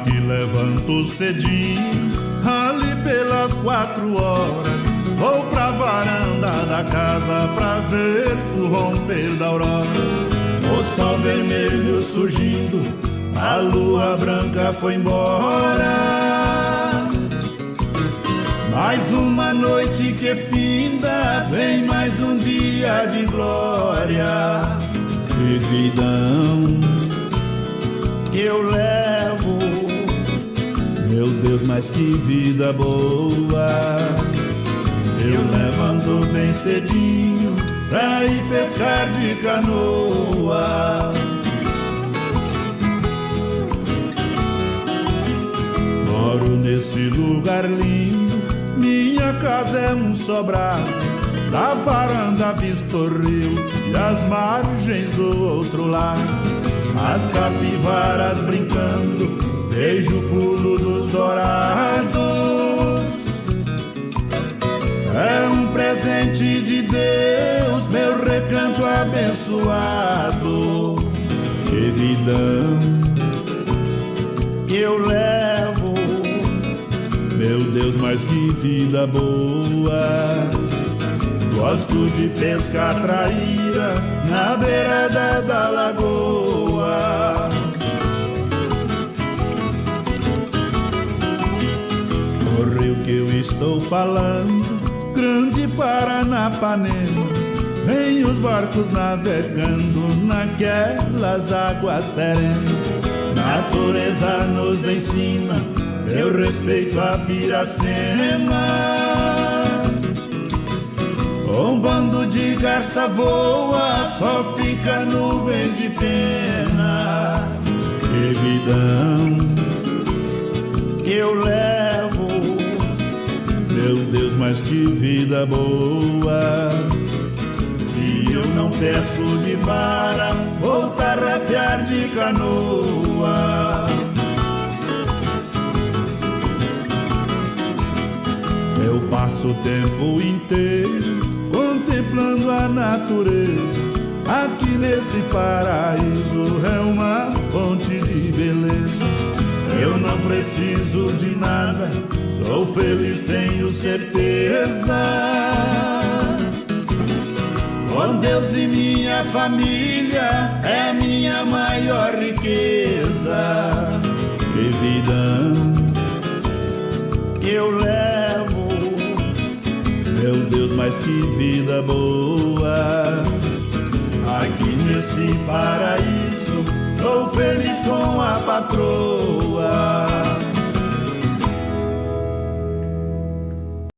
Aqui levanto cedinho, ali pelas 4 horas, vou pra varanda da casa pra ver o romper da aurora. O sol vermelho surgindo, a lua branca foi embora. Mais uma noite que finda, vem mais um dia de glória. Vividão que eu levo, meu Deus, mas que vida boa. Eu levanto bem cedinho pra ir pescar de canoa. Moro nesse lugar lindo, minha casa é um sobrado. Da varanda visto o rio e as margens do outro lado. As capivaras brincando, vejo o pulo dos dourados. É um presente de Deus, meu recanto abençoado. Que vidão que eu levo, meu Deus, mas que vida boa. Gosto de pescar traíra na beirada da lagoa. O rio que eu estou falando, grande Paranapanema, vem os barcos navegando naquelas águas serenas. Natureza nos ensina, eu respeito a Piracema. Um bando de garça voa, só fica nuvem de pena. Que vidão que eu levo, meu Deus, mas que vida boa. Se eu não peço de vara, vou tarrafiar de canoa. Eu passo o tempo inteiro contemplando a natureza. Aqui nesse paraíso é uma fonte de beleza. Eu não preciso de nada, sou feliz, tenho certeza. Com Deus e minha família é minha maior riqueza. Que vidão que eu levo, meu Deus, mas que vida boa. Aqui nesse paraíso, sou feliz com a patroa.